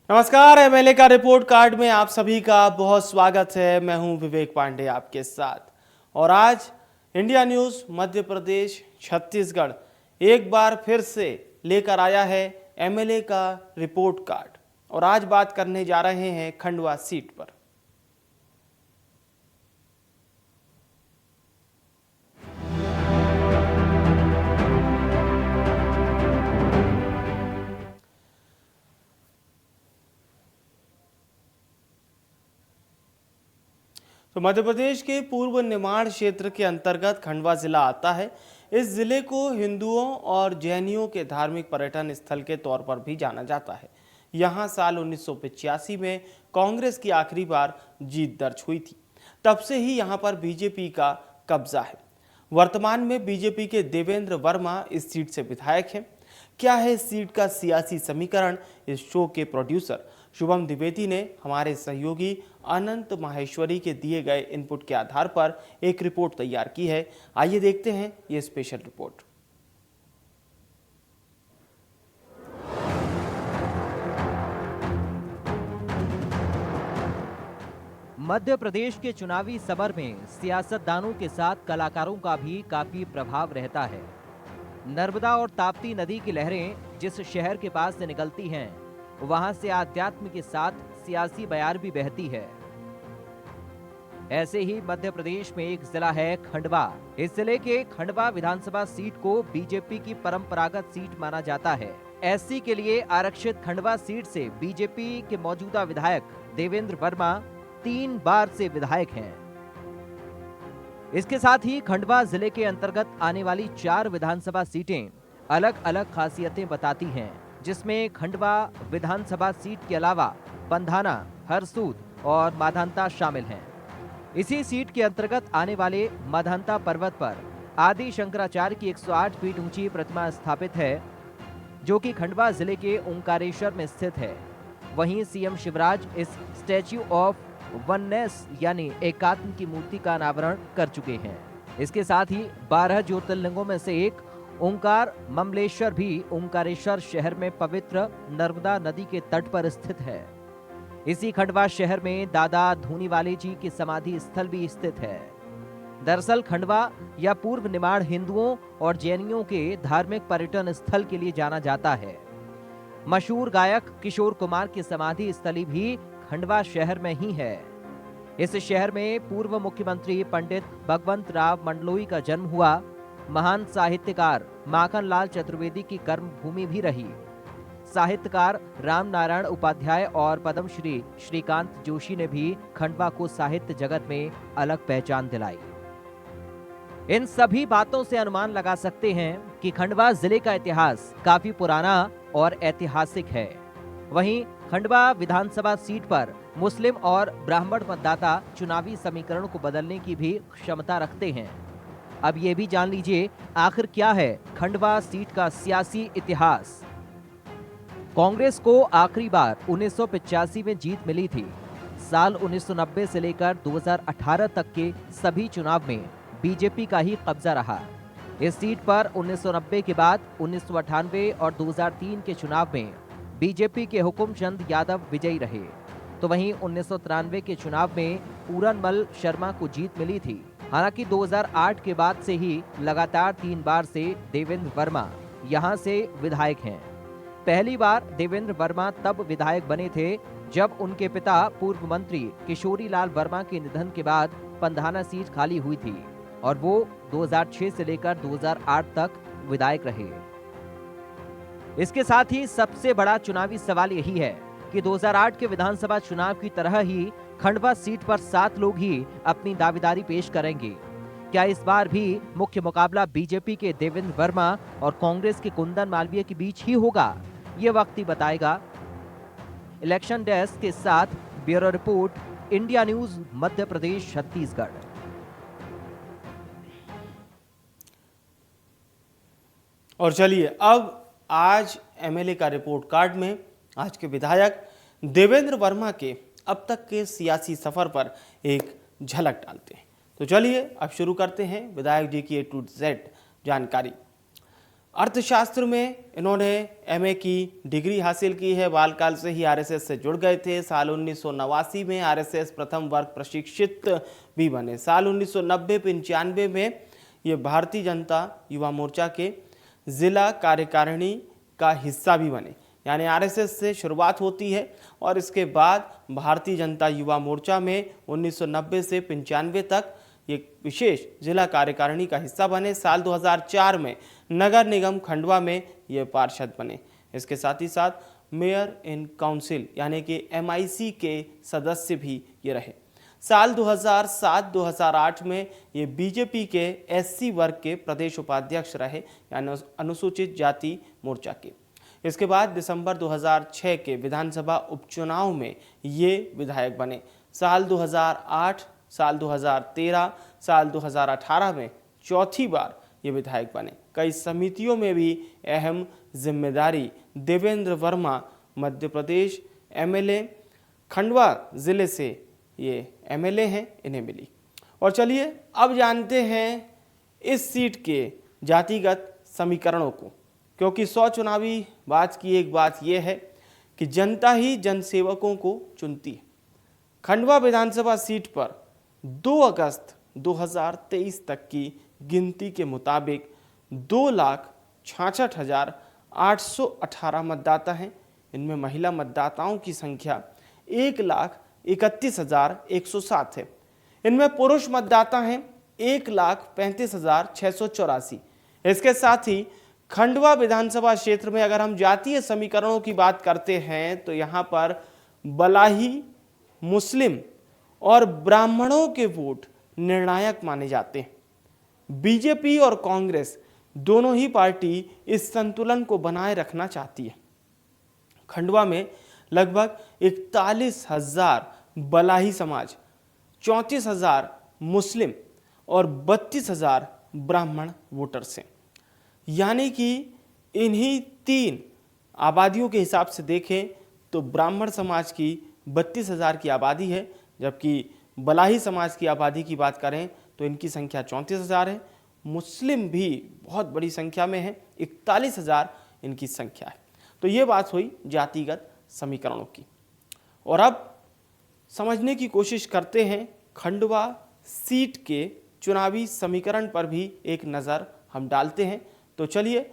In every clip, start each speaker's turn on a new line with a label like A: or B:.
A: नमस्कार, एमएलए का report card में आप सभी का बहुत स्वागत है। मैं हूं विवेक पांडे आपके साथ। और आज इंडिया न्यूज़ मध्य प्रदेश छत्तीसगढ़ एक बार फिर से लेकर आया है एमएलए का रिपोर्ट कार्ड। और आज बात करने जा रहे हैं खंडवा सीट पर। तो मध्य प्रदेश के पूर्व निमाड़ क्षेत्र के अंतर्गत खंडवा जिला आता है। इस जिले को हिंदुओं और जैनियों के धार्मिक पर्यटन स्थल के तौर पर भी जाना जाता है। यहाँ साल 1985 में कांग्रेस की आखिरी बार जीत दर्ज हुई थी। तब से ही यहाँ पर बीजेपी का कब्जा है। वर्तमान में बीजेपी के देवेंद्र वर्मा इस सीट से विधायक हैं। क्या है इस सीट का सियासी समीकरण? इस शो के प्रोड्यूसर शुभम द्विवेदी ने हमारे सहयोगी अनंत माहेश्वरी के दिए गए इनपुट के आधार पर एक रिपोर्ट तैयार की है। आइए देखते हैं ये स्पेशल रिपोर्ट।
B: मध्य प्रदेश के चुनावी समर में सियासतदानों के साथ कलाकारों का भी काफी प्रभाव रहता है। नर्मदा और ताप्ती नदी की लहरें जिस शहर के पास से निकलती हैं, वहां से आध्यात्म के साथ सियासी बयार भी बहती है। ऐसे ही मध्य प्रदेश में एक जिला है खंडवा। इस जिले के खंडवा विधानसभा सीट को बीजेपी की परंपरागत सीट माना जाता है। एससी के लिए आरक्षित खंडवा सीट से बीजेपी के मौजूदा विधायक देवेंद्र वर्मा 3 बार से विधायक हैं। इसके साथ ही खंडवा जिले के अंतर्गत आने वाली 4 विधानसभा सीटें अलग अलग खासियतें बताती हैं, जिसमें खंडवा विधानसभा सीट के अलावा पंधाना, हरसूद और माधांता शामिल हैं। इसी सीट के अंतर्गत आने वाले माधांता पर्वत पर आदि शंकराचार्य की 108 फीट ऊंची प्रतिमा स्थापित है, जो कि खंडवा जिले के ओंकारेश्वर में स्थित है। वहीं सीएम शिवराज इस स्टैच्यू ऑफ वननेस यानी एकात्म की मूर्ति का अनावरण कर चुके हैं। इसके साथ ही 12 ज्योतिर्लिंगों में से एक ओंकार ममलेश्वर भी ओंकारेश्वर शहर में पवित्र नर्मदा नदी के तट पर स्थित है। इसी खंडवा शहर में दादा धूनीवाले जी की समाधि स्थल भी स्थित है। दरअसल खंडवा या पूर्व निमाड़ हिंदुओं और जैनियों के धार्मिक पर्यटन स्थल के लिए जाना जाता है। मशहूर गायक किशोर कुमार की समाधि स्थली भी खंडवा शहर में ही है। इस शहर में पूर्व मुख्यमंत्री पंडित भगवंत राव मंडलोई का जन्म हुआ। महान साहित्यकार माखनलाल चतुर्वेदी की कर्म भूमि भी रही। साहित्यकार राम नारायण उपाध्याय और पद्मश्री श्रीकांत जोशी ने भी खंडवा को साहित्य जगत में अलग पहचान दिलाई। इन सभी बातों से अनुमान लगा सकते हैं कि खंडवा जिले का इतिहास काफी पुराना और ऐतिहासिक है। वहीं खंडवा विधानसभा सीट पर मुस्लिम और ब्राह्मण मतदाता चुनावी समीकरण को बदलने की भी क्षमता रखते हैं। अब ये भी जान लीजिए आखिर क्या है खंडवा सीट का सियासी इतिहास। कांग्रेस को आखिरी बार 1985 में जीत मिली थी। साल 1990 से लेकर 2018 तक के सभी चुनाव में बीजेपी का ही कब्जा रहा। इस सीट पर 1990 के बाद 1998 और 2003 के चुनाव में बीजेपी के हुकुमचंद यादव विजयी रहे। तो वहीं 1993 के चुनाव में पूरनमल शर्मा को जीत मिली थी। हालांकि 2008 के बाद से ही लगातार 3 बार से देवेंद्र वर्मा यहां से विधायक हैं। पहली बार देवेंद्र वर्मा तब विधायक बने थे जब उनके पिता पूर्व मंत्री किशोरी लाल वर्मा के निधन के बाद पंधाना सीट खाली हुई थी और वो 2006 से लेकर 2008 तक विधायक रहे। इसके साथ ही सबसे बड़ा चुनावी सवाल यही है कि 2008 के विधानसभा चुनाव की तरह ही खंडवा सीट पर 7 लोग ही अपनी दावेदारी पेश करेंगे। क्या इस बार भी मुख्य मुकाबला बीजेपी के देवेंद्र वर्मा और कांग्रेस के कुंदन मालवीय के बीच ही होगा? ये वक्त ही बताएगा। इलेक्शन डेस्क के साथ bureau report, India news Madhya Pradesh Chhattisgarh.
A: और चलिए अब आज एमएलए का रिपोर्ट कार्ड में आज के विधायक देवेंद्र वर्मा के अब तक के सियासी सफर पर एक झलक डालते हैं। तो चलिए अब शुरू करते हैं विधायक जी की A to Z जानकारी। अर्थशास्त्र में इन्होंने एमए की डिग्री हासिल की है। बालकाल से ही आरएसएस से जुड़ गए थे। साल 1989 में आरएसएस प्रथम वर्ग प्रशिक्षित भी बने। साल 1990-95 में ये भारतीय जनता युवा मोर्चा के जिला कार्यकारिणी का हिस्सा भी बने। यानी आरएसएस से शुरुआत होती है और इसके बाद भारतीय जनता युवा मोर्चा में 1990 से 95 तक ये विशेष जिला कार्यकारिणी का हिस्सा बने। साल 2004 में नगर निगम खंडवा में ये पार्षद बने। इसके साथ ही साथ मेयर इन काउंसिल यानी कि एमआईसी के सदस्य भी ये रहे। साल 2007-2008 में ये बीजेपी के एससी वर्ग के प्रदेश उपाध्यक्ष रहे, यानी अनुसूचित जाति मोर्चा के। इसके बाद दिसंबर 2006 के विधानसभा उपचुनाव में ये विधायक बने। साल 2008, साल 2013, साल 2018 में चौथी बार ये विधायक बने। कई समितियों में भी अहम जिम्मेदारी देवेंद्र वर्मा मध्य प्रदेश एमएलए खंडवा जिले से ये एमएलए हैं, इन्हें मिली। और चलिए अब जानते हैं इस सीट के जातिगत समीकरणों को, क्योंकि 100 चुनावी बात की एक बात यह है कि जनता ही जनसेवकों को चुनती है। खंडवा विधानसभा सीट पर 2 अगस्त 2023 तक की गिनती के मुताबिक 2,66,818 मतदाता हैं। इनमें महिला मतदाताओं की संख्या 1,31,107 है। इनमें पुरुष मतदाता हैं 1,35,684। इसके साथ ही खंडवा विधानसभा क्षेत्र में अगर हम जातीय समीकरणों की बात करते हैं तो यहाँ पर बलाही, मुस्लिम और ब्राह्मणों के वोट निर्णायक माने जाते हैं। बीजेपी और कांग्रेस दोनों ही पार्टी इस संतुलन को बनाए रखना चाहती है। खंडवा में लगभग 41,000 बलाही समाज, 34,000 मुस्लिम और 32,000 ब्राह्मण वोटर्स हैं। यानी कि इन्हीं 3 आबादियों के हिसाब से देखें तो ब्राह्मण समाज की 32,000 की आबादी है, जबकि बलाही समाज की आबादी की बात करें तो इनकी संख्या 34,000 है। मुस्लिम भी बहुत बड़ी संख्या में है, 41,000 इनकी संख्या है। तो ये बात हुई जातिगत समीकरणों की। और अब समझने की कोशिश करते हैं खंडवा सीट के चुनावी समीकरण पर भी एक नज़र हम डालते हैं। तो चलिए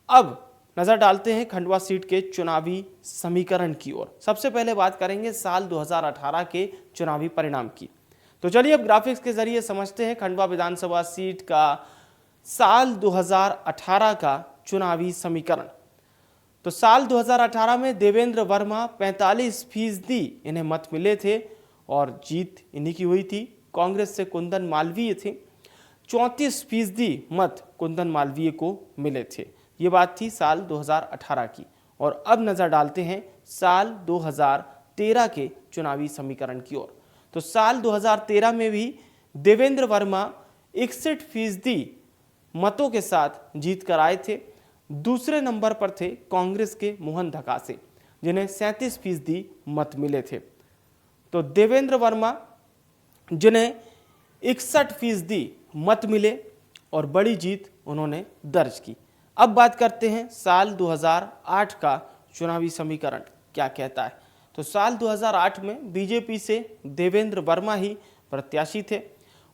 A: अब नज़र डालते हैं खंडवा सीट के चुनावी समीकरण की ओर। सबसे पहले बात करेंगे साल 2018 के चुनावी परिणाम की। तो चलिए अब ग्राफिक्स के जरिए समझते हैं खंडवा विधानसभा सीट का साल 2018 का चुनावी समीकरण। तो साल 2018 में देवेंद्र वर्मा 45% इन्हें मत मिले थे और जीत इन्हीं की हुई थी। कांग्रेस से कुंदन मालवीय थे, 34% मत कुंदन मालवीय को मिले थे। ये बात थी साल 2018 की। और अब नज़र डालते हैं साल 2013 के चुनावी समीकरण की ओर। तो साल 2013 में भी देवेंद्र वर्मा 61% मतों के साथ जीत कर आए थे। दूसरे नंबर पर थे कांग्रेस के मोहन धकासे, जिन्हें 37% मत मिले थे। तो देवेंद्र वर्मा जिन्हें 61% मत मिले और बड़ी जीत उन्होंने दर्ज की। अब बात करते हैं साल 2008 का चुनावी समीकरण क्या कहता है। तो साल 2008 में बीजेपी से देवेंद्र वर्मा ही प्रत्याशी थे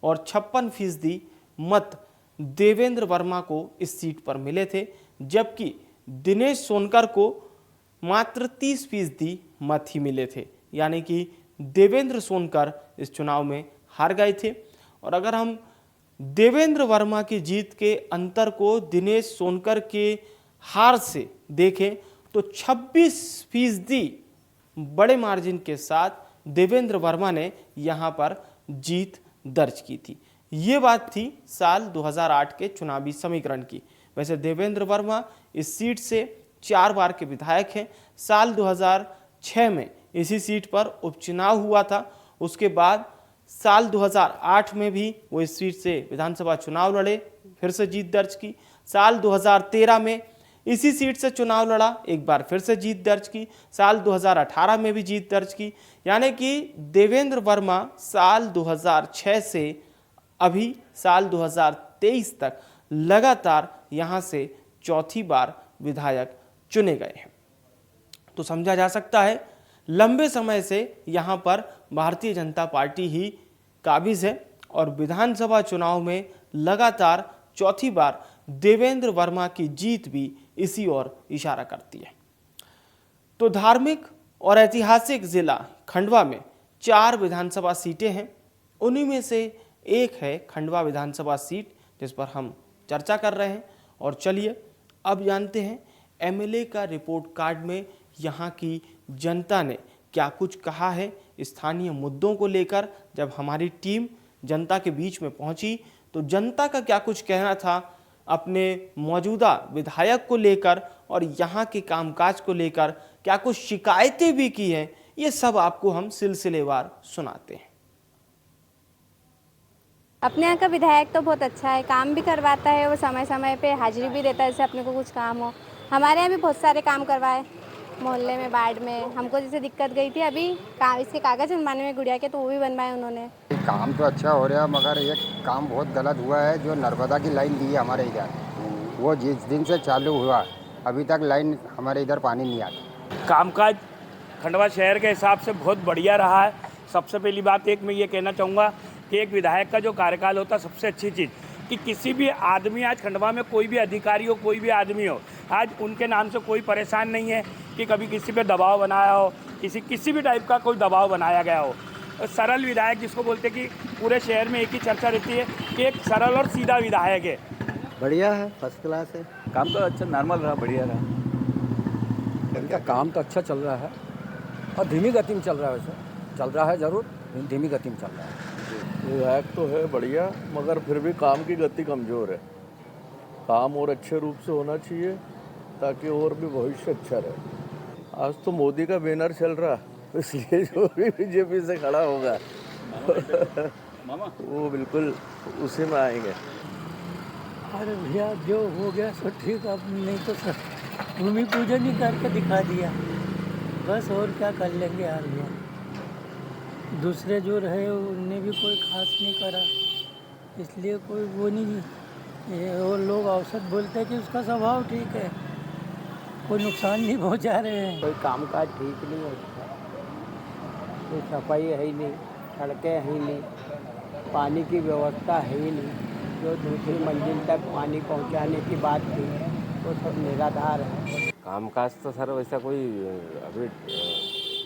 A: और 56% मत देवेंद्र वर्मा को इस सीट पर मिले थे, जबकि दिनेश सोनकर को मात्र 30% मत ही मिले थे। यानी कि देवेंद्र सोनकर इस चुनाव में हार गए थे। और अगर हम देवेंद्र वर्मा की जीत के अंतर को दिनेश सोनकर के हार से देखें तो 26% बड़े मार्जिन के साथ देवेंद्र वर्मा ने यहां पर जीत दर्ज की थी। ये बात थी साल 2008 के चुनावी समीकरण की। वैसे देवेंद्र वर्मा इस सीट से 4 बार के विधायक हैं। साल 2006 में इसी सीट पर उपचुनाव हुआ था। उसके बाद साल 2008 में भी वो इस सीट से विधानसभा चुनाव लड़े, फिर से जीत दर्ज की। साल 2013 में इसी सीट से चुनाव लड़ा, एक बार फिर से जीत दर्ज की। साल 2018 में भी जीत दर्ज की। यानी कि देवेंद्र वर्मा साल 2006 से अभी साल 2023 तक लगातार यहाँ से चौथी बार विधायक चुने गए हैं। तो समझा जा सकता है लंबे समय से यहाँ पर भारतीय जनता पार्टी ही काबिज है और विधानसभा चुनाव में लगातार चौथी बार देवेंद्र वर्मा की जीत भी इसी ओर इशारा करती है। तो धार्मिक और ऐतिहासिक जिला खंडवा में 4 विधानसभा सीटें हैं। उन्हीं में से एक है खंडवा विधानसभा सीट जिस पर हम चर्चा कर रहे हैं। और चलिए अब जानते हैं एमएलए का रिपोर्ट कार्ड में यहाँ की जनता ने क्या कुछ कहा है स्थानीय मुद्दों को लेकर। जब हमारी टीम जनता के बीच में पहुंची तो जनता का क्या कुछ कहना था अपने मौजूदा विधायक को लेकर और यहाँ के कामकाज को लेकर, क्या कुछ शिकायतें भी की हैं, ये सब आपको हम सिलसिलेवार सुनाते हैं।
C: अपने यहाँ का विधायक तो बहुत अच्छा है, काम भी करवाता है और समय समय पे हाजिरी भी देता है जैसे अपने को कुछ काम हो। हमारे यहाँ भी बहुत सारे काम करवाए, मोहल्ले में, वार्ड में। हमको जैसे दिक्कत गई थी अभी इसके कागज बनवाने में गुड़िया के, तो वो भी बनवाए उन्होंने।
D: काम तो अच्छा हो रहा है मगर एक काम बहुत गलत हुआ है। जो नर्मदा की लाइन दी है हमारे इधर, वो जिस दिन से चालू हुआ अभी तक लाइन हमारे इधर पानी नहीं आता।
E: कामकाज खंडवा शहर के हिसाब से बहुत बढ़िया रहा है। सबसे पहली बात एक मैं ये कहना चाहूँगा कि एक विधायक का जो कार्यकाल होता है, सबसे अच्छी चीज़ कि किसी भी आदमी, आज खंडवा में कोई भी अधिकारी हो, कोई भी आदमी हो, आज उनके नाम से कोई परेशान नहीं है कि कभी किसी पे दबाव बनाया हो, किसी भी टाइप का कोई दबाव बनाया गया हो। सरल विधायक जिसको बोलते हैं कि पूरे शहर में एक ही चर्चा रहती है कि एक सरल और सीधा विधायक है।
F: बढ़िया है, फर्स्ट क्लास है।
G: काम तो अच्छा नॉर्मल रहा, बढ़िया रहा।
F: इनका काम तो अच्छा चल रहा है और धीमी गति में चल रहा है। वैसे चल रहा है जरूर, धीमी गति में चल रहा है।
G: विधायक तो है बढ़िया, मगर फिर भी काम की गति कमज़ोर है। काम और अच्छे रूप से होना चाहिए ताकि और भी भविष्य अच्छा रहे। आज तो मोदी का बैनर चल रहा, इसलिए जो भी बीजेपी से खड़ा होगा वो बिल्कुल उसी में आएंगे।
H: अरे भैया जो हो गया सो ठीक, अब नहीं तो सर भूमि पूजन ही करके दिखा दिया बस, और क्या कर लेंगे यार भैया। दूसरे जो रहे उनने भी कोई खास नहीं करा, इसलिए कोई वो नहीं। ये और लोग औसत बोलते हैं कि उसका स्वभाव ठीक है, कोई नुकसान नहीं पहुंचा रहे हैं।
I: कोई कामकाज ठीक नहीं होता, कोई सफाई है ही नहीं, सड़कें है ही नहीं, पानी की व्यवस्था है ही नहीं। जो दूसरी मंजिल तक पानी पहुंचाने की बात थी वो सब निराधार है।
J: कामकाज तो सर वैसा कोई अभी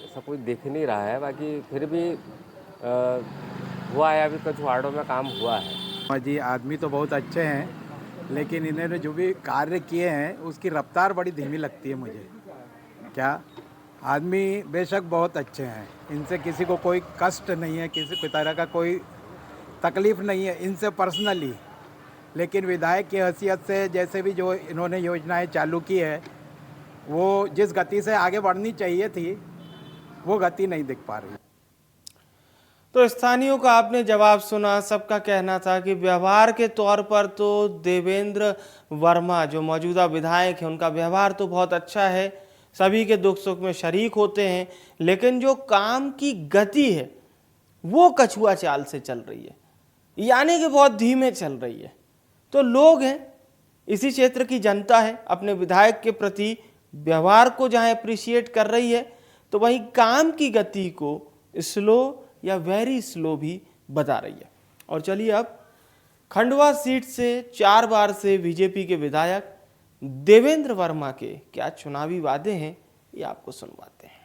J: ऐसा कोई दिख नहीं रहा है, बाकी फिर भी हुआ है, अभी कुछ वार्डों में काम हुआ है।
K: जी आदमी तो बहुत अच्छे हैं, लेकिन इन्होंने जो भी कार्य किए हैं उसकी रफ्तार बड़ी धीमी लगती है मुझे। क्या आदमी बेशक बहुत अच्छे हैं, इनसे किसी को कोई कष्ट नहीं है, किसी तरह का कोई तकलीफ नहीं है इनसे पर्सनली, लेकिन विधायक की हैसियत से जैसे भी जो इन्होंने योजनाएं चालू की है वो जिस गति से आगे बढ़नी चाहिए थी वो गति नहीं दिख पा रही।
A: तो स्थानीयों का आपने जवाब सुना। सबका कहना था कि व्यवहार के तौर पर तो देवेंद्र वर्मा जो मौजूदा विधायक हैं उनका व्यवहार तो बहुत अच्छा है, सभी के दुख सुख में शरीक होते हैं, लेकिन जो काम की गति है वो कछुआ चाल से चल रही है, यानी कि बहुत धीमे चल रही है। तो लोग हैं, इसी क्षेत्र की जनता है, अपने विधायक के प्रति व्यवहार को जहां अप्रिशिएट कर रही है तो वहीं काम की गति को स्लो या वेरी स्लो भी बता रही है। और चलिए अब खंडवा सीट से 4 बार से बीजेपी के विधायक देवेंद्र वर्मा के क्या चुनावी वादे हैं ये आपको सुनवाते हैं।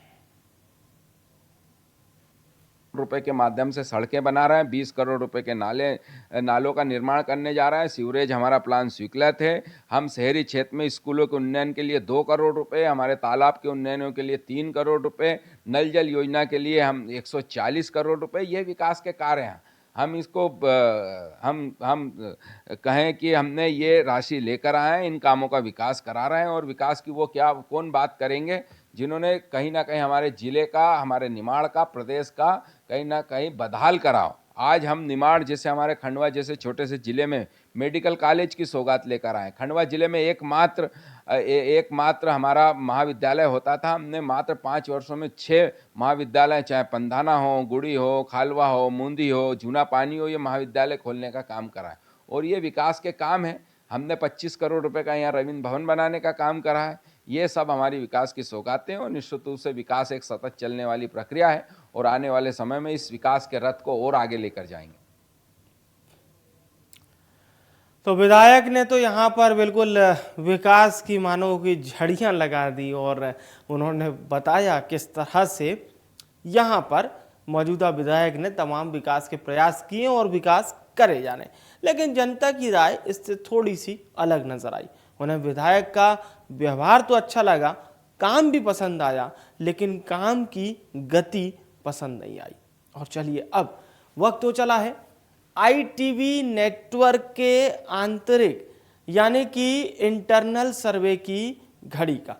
L: रुपए के माध्यम से सड़कें बना रहे हैं, 20 करोड़ रुपए के नालों का निर्माण करने जा रहा है। सीवरेज हमारा प्लान स्वीकृत है। हम शहरी क्षेत्र में स्कूलों के उन्नयन के लिए 2 करोड़ रुपए, हमारे तालाब के उन्नयनों के लिए 3 करोड़ रुपए, नल जल योजना के लिए हम 140 करोड़ रुपए, ये विकास के कार्य हैं। हम इसको हम कहें कि हमने ये राशि लेकर आए हैं, इन कामों का विकास करा रहे हैं। और विकास की वो क्या कौन बात करेंगे जिन्होंने कहीं ना कहीं हमारे ज़िले का, हमारे निमाड़ का, प्रदेश का कहीं ना कहीं बदहाल कराओ। आज हम निमाड़ जैसे, हमारे खंडवा जैसे छोटे से ज़िले में मेडिकल कॉलेज की सौगात लेकर आए। खंडवा ज़िले में एकमात्र हमारा महाविद्यालय होता था, हमने मात्र 5 वर्षों में 6 महाविद्यालय, चाहे पंधाना हो, गुड़ी हो, खालवा हो, मूंदी हो, जूना पानी हो, ये महाविद्यालय खोलने का काम करा है। और ये विकास के काम है। हमने 25 करोड़ रुपए का यहाँ रविंद्र भवन बनाने का काम करा है। ये सब हमारी विकास की सौगातें हैं और निश्चित रूप से विकास एक सतत चलने वाली प्रक्रिया है और आने वाले समय में इस विकास के रथ को और आगे लेकर जाएंगे।
A: तो विधायक ने तो यहाँ पर बिल्कुल विकास की मानो की झड़ियाँ लगा दी और उन्होंने बताया किस तरह से यहाँ पर मौजूदा विधायक ने तमाम विकास के प्रयास किए और विकास करे जाने। लेकिन जनता की राय इससे थोड़ी सी अलग नजर आई। उन्हें विधायक का व्यवहार तो अच्छा लगा, काम भी पसंद आया, लेकिन काम की गति पसंद नहीं आई। और चलिए अब वक्त तो चला है ITV नेटवर्क के आंतरिक यानी कि इंटरनल सर्वे की घड़ी का।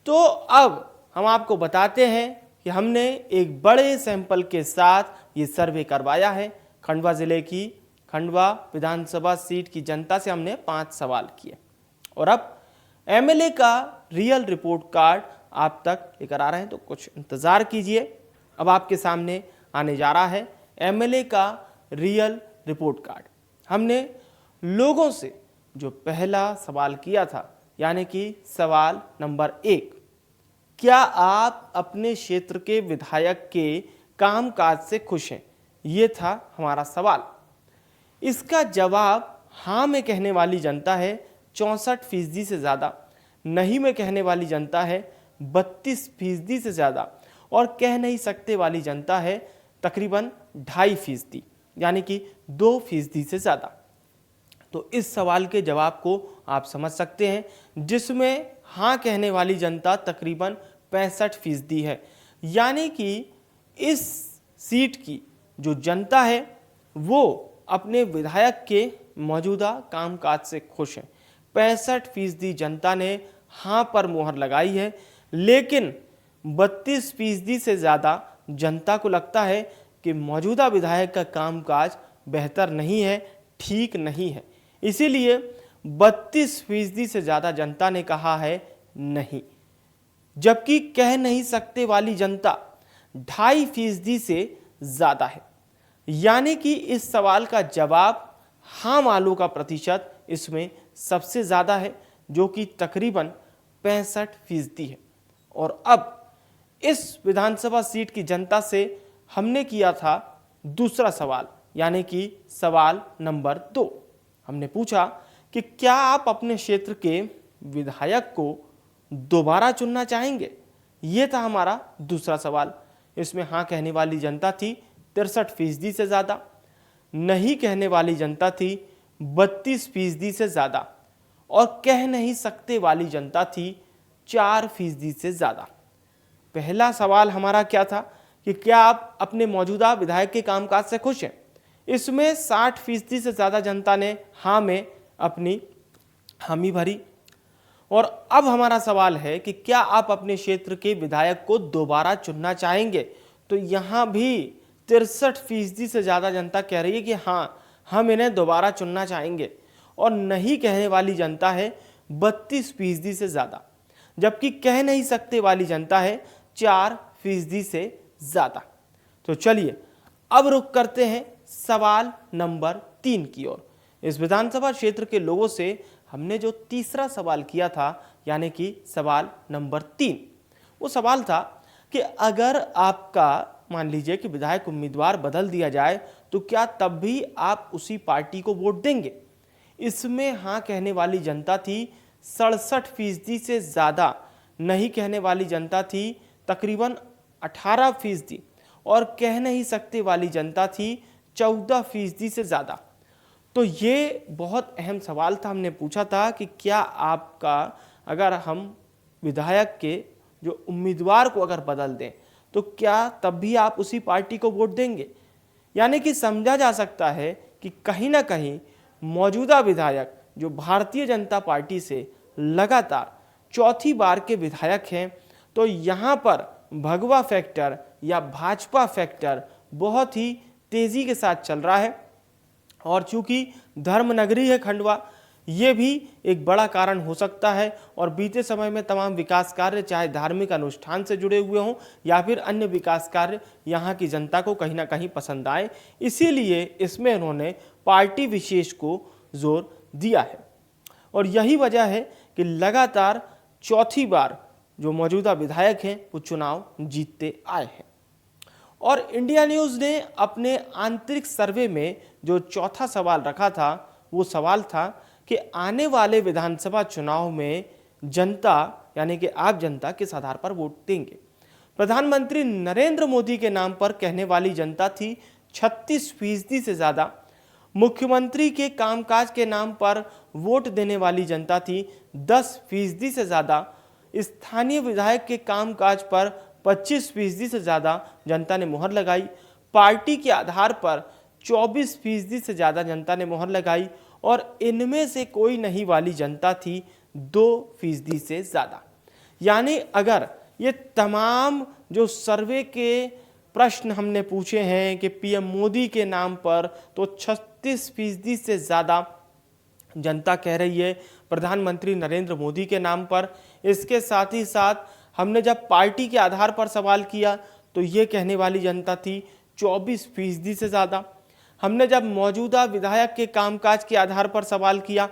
A: तो अब हम आपको बताते हैं कि हमने एक बड़े सैंपल के साथ ये सर्वे करवाया है। खंडवा जिले की खंडवा विधानसभा सीट की जनता से हमने 5 सवाल किए और अब MLA का रियल रिपोर्ट कार्ड आप तक लेकर आ रहे हैं, तो कुछ इंतजार कीजिए। अब आपके सामने आने जा रहा है MLA का रियल रिपोर्ट कार्ड। हमने लोगों से जो पहला सवाल किया था, यानी कि सवाल नंबर 1, क्या आप अपने क्षेत्र के विधायक के कामकाज से खुश हैं? ये था हमारा सवाल। इसका जवाब हाँ में कहने वाली जनता है 64% से ज़्यादा, नहीं में कहने वाली जनता है 32% से ज़्यादा और कह नहीं सकते वाली जनता है तकरीबन 2.5%, यानी कि 2% से ज़्यादा। तो इस सवाल के जवाब को आप समझ सकते हैं, जिसमें हाँ कहने वाली जनता तकरीबन 65% है, यानी कि इस सीट की जो जनता है वो अपने विधायक के मौजूदा कामकाज से खुश है। 65% जनता ने हाँ पर मोहर लगाई है, लेकिन 32% से ज़्यादा जनता को लगता है कि मौजूदा विधायक का कामकाज बेहतर नहीं है, ठीक नहीं है। इसीलिए 32% से ज़्यादा जनता ने कहा है नहीं, जबकि कह नहीं सकते वाली जनता 2.5% से ज़्यादा है। यानी कि इस सवाल का जवाब हाँ वालों का प्रतिशत इसमें सबसे ज़्यादा है, जो कि तकरीबन 65% है। और अब इस विधानसभा सीट की जनता से हमने किया था दूसरा सवाल, यानी कि सवाल नंबर 2। हमने पूछा कि क्या आप अपने क्षेत्र के विधायक को दोबारा चुनना चाहेंगे? ये था हमारा दूसरा सवाल। इसमें हाँ कहने वाली जनता थी 63% से ज़्यादा, नहीं कहने वाली जनता थी 32% से ज़्यादा और कह नहीं सकते वाली जनता थी 4% से ज़्यादा। पहला सवाल हमारा क्या था कि क्या आप अपने मौजूदा विधायक के कामकाज से खुश हैं? इसमें 60% से ज़्यादा जनता ने हाँ में अपनी हामी भरी। और अब हमारा सवाल है कि क्या आप अपने क्षेत्र के विधायक को दोबारा चुनना चाहेंगे? तो यहाँ भी 63% से ज़्यादा जनता कह रही है कि हाँ, हम इन्हें दोबारा चुनना चाहेंगे और नहीं कहने वाली जनता है 32% से ज़्यादा, जबकि कह नहीं सकते वाली जनता है 4% से ज़्यादा। तो चलिए अब रुख करते हैं सवाल नंबर 3 की ओर। इस विधानसभा क्षेत्र के लोगों से हमने जो तीसरा सवाल किया था, यानी कि सवाल नंबर 3, वो सवाल था कि अगर आपका मान लीजिए कि विधायक उम्मीदवार बदल दिया जाए तो क्या तब भी आप उसी पार्टी को वोट देंगे? इसमें हाँ कहने वाली जनता थी 67% से ज़्यादा, नहीं कहने वाली जनता थी तकरीबन 18% और कह नहीं सकते वाली जनता थी 14% से ज़्यादा। तो ये बहुत अहम सवाल था। हमने पूछा था कि क्या आपका, अगर हम विधायक के जो उम्मीदवार को अगर बदल दें तो क्या तब भी आप उसी पार्टी को वोट देंगे? यानी कि समझा जा सकता है कि कहीं ना कहीं मौजूदा विधायक जो भारतीय जनता पार्टी से लगातार चौथी बार के विधायक हैं, तो यहाँ पर भगवा फैक्टर या भाजपा फैक्टर बहुत ही तेज़ी के साथ चल रहा है। और चूंकि धर्मनगरी है खंडवा, ये भी एक बड़ा कारण हो सकता है। और बीते समय में तमाम विकास कार्य, चाहे धार्मिक अनुष्ठान से जुड़े हुए हों या फिर अन्य विकास कार्य, यहाँ की जनता को कहीं ना कहीं पसंद आए, इसीलिए इसमें उन्होंने पार्टी विशेष को जोर दिया है और यही वजह है कि लगातार चौथी बार जो मौजूदा विधायक हैं वो चुनाव जीतते आए हैं। और इंडिया न्यूज़ ने अपने आंतरिक सर्वे में जो चौथा सवाल रखा था वो सवाल था कि आने वाले विधानसभा चुनाव में जनता यानी कि आप जनता किस आधार पर वोट देंगे। प्रधानमंत्री नरेंद्र मोदी के नाम पर कहने वाली जनता थी 36% से ज़्यादा। मुख्यमंत्री के कामकाज के नाम पर वोट देने वाली जनता थी 10% से ज़्यादा। स्थानीय विधायक के कामकाज पर 25% से ज़्यादा जनता ने मोहर लगाई। पार्टी के आधार पर 24% से ज़्यादा जनता ने मोहर लगाई और इनमें से कोई नहीं वाली जनता थी 2% से ज़्यादा। यानी अगर ये तमाम जो सर्वे के प्रश्न हमने पूछे हैं कि पीएम मोदी के नाम पर, तो 36% से ज़्यादा जनता कह रही है प्रधानमंत्री नरेंद्र मोदी के नाम पर। इसके साथ ही साथ हमने जब पार्टी के आधार पर सवाल किया तो ये कहने वाली जनता थी 24% से ज़्यादा। हमने जब मौजूदा विधायक के कामकाज के आधार पर सवाल किया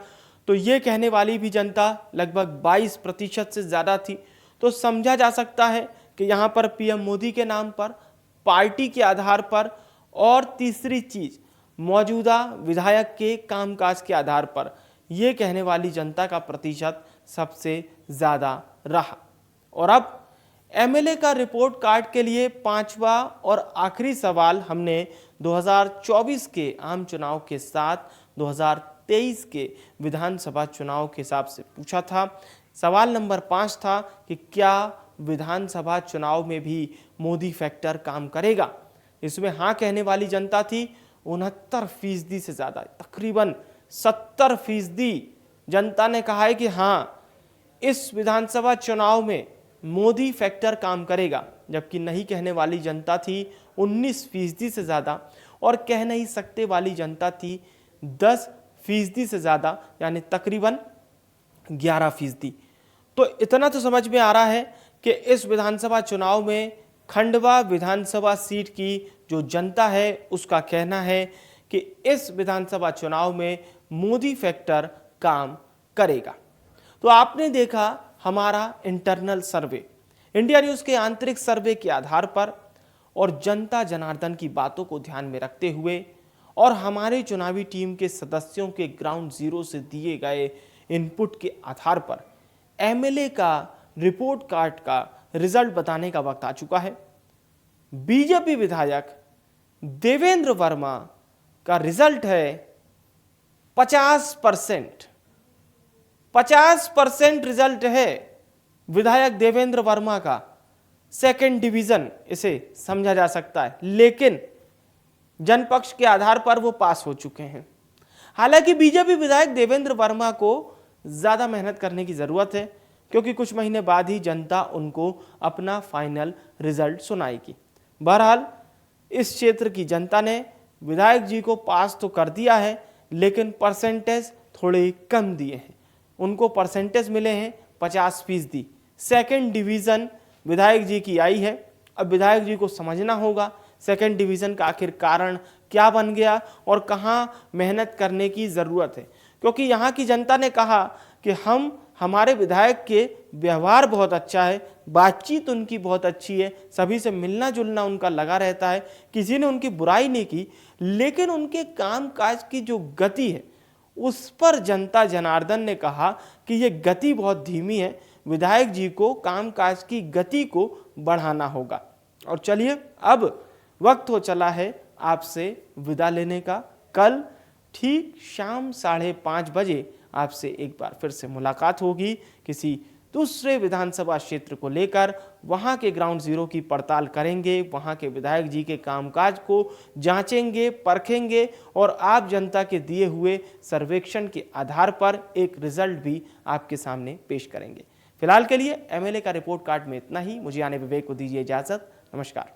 A: तो ये कहने वाली भी जनता लगभग 22% से ज़्यादा थी। तो समझा जा सकता है कि यहाँ पर पीएम मोदी के नाम पर, पार्टी के आधार पर और तीसरी चीज़ मौजूदा विधायक के कामकाज के आधार पर ये कहने वाली जनता का प्रतिशत सबसे ज़्यादा रहा। और अब एमएलए का रिपोर्ट कार्ड के लिए पांचवा और आखिरी सवाल हमने 2024 के आम चुनाव के साथ 2023 के विधानसभा चुनाव के हिसाब से पूछा था। सवाल नंबर 5 था कि क्या विधानसभा चुनाव में भी मोदी फैक्टर काम करेगा। इसमें हाँ कहने वाली जनता थी 69% से ज़्यादा, तकरीबन 70% जनता ने कहा है कि हाँ इस विधानसभा चुनाव में मोदी फैक्टर काम करेगा, जबकि नहीं कहने वाली जनता थी 19% से ज़्यादा और कह नहीं सकते वाली जनता थी 10% से ज़्यादा, यानी तकरीबन 11%। तो इतना तो समझ में आ रहा है कि इस विधानसभा चुनाव में खंडवा विधानसभा सीट की जो जनता है उसका कहना है कि इस विधानसभा चुनाव में मोदी फैक्टर काम करेगा। तो आपने देखा हमारा इंटरनल सर्वे, इंडिया न्यूज़ के आंतरिक सर्वे के आधार पर और जनता जनार्दन की बातों को ध्यान में रखते हुए और हमारे चुनावी टीम के सदस्यों के ग्राउंड जीरो से दिए गए इनपुट के आधार पर एमएलए का रिपोर्ट कार्ड का रिजल्ट बताने का वक्त आ चुका है। बीजेपी विधायक देवेंद्र वर्मा का रिजल्ट है 50%। 50% रिजल्ट है विधायक देवेंद्र वर्मा का। सेकंड डिवीजन इसे समझा जा सकता है, लेकिन जनपक्ष के आधार पर वो पास हो चुके हैं। हालांकि बीजेपी विधायक देवेंद्र वर्मा को ज्यादा मेहनत करने की जरूरत है, क्योंकि कुछ महीने बाद ही जनता उनको अपना फाइनल रिजल्ट सुनाएगी। बहरहाल इस क्षेत्र की जनता ने विधायक जी को पास तो कर दिया है, लेकिन परसेंटेज थोड़े कम दिए हैं। उनको परसेंटेज मिले हैं 50%। सेकंड डिवीज़न विधायक जी की आई है। अब विधायक जी को समझना होगा सेकंड डिवीज़न का आखिर कारण क्या बन गया और कहाँ मेहनत करने की ज़रूरत है, क्योंकि यहाँ की जनता ने कहा कि हमारे विधायक के व्यवहार बहुत अच्छा है, बातचीत उनकी बहुत अच्छी है, सभी से मिलना जुलना उनका लगा रहता है, किसी ने उनकी बुराई नहीं की, लेकिन उनके कामकाज की जो गति है उस पर जनता जनार्दन ने कहा कि ये गति बहुत धीमी है, विधायक जी को कामकाज की गति को बढ़ाना होगा। और चलिए अब वक्त हो चला है आपसे विदा लेने का। कल ठीक शाम 5:30 बजे आपसे एक बार फिर से मुलाकात होगी किसी दूसरे विधानसभा क्षेत्र को लेकर। वहां के ग्राउंड जीरो की पड़ताल करेंगे, वहां के विधायक जी के कामकाज को जांचेंगे, परखेंगे और आप जनता के दिए हुए सर्वेक्षण के आधार पर एक रिजल्ट भी आपके सामने पेश करेंगे। फिलहाल के लिए एमएलए का रिपोर्ट कार्ड में इतना ही। मुझे आने विवेक को दीजिए इजाजत। नमस्कार।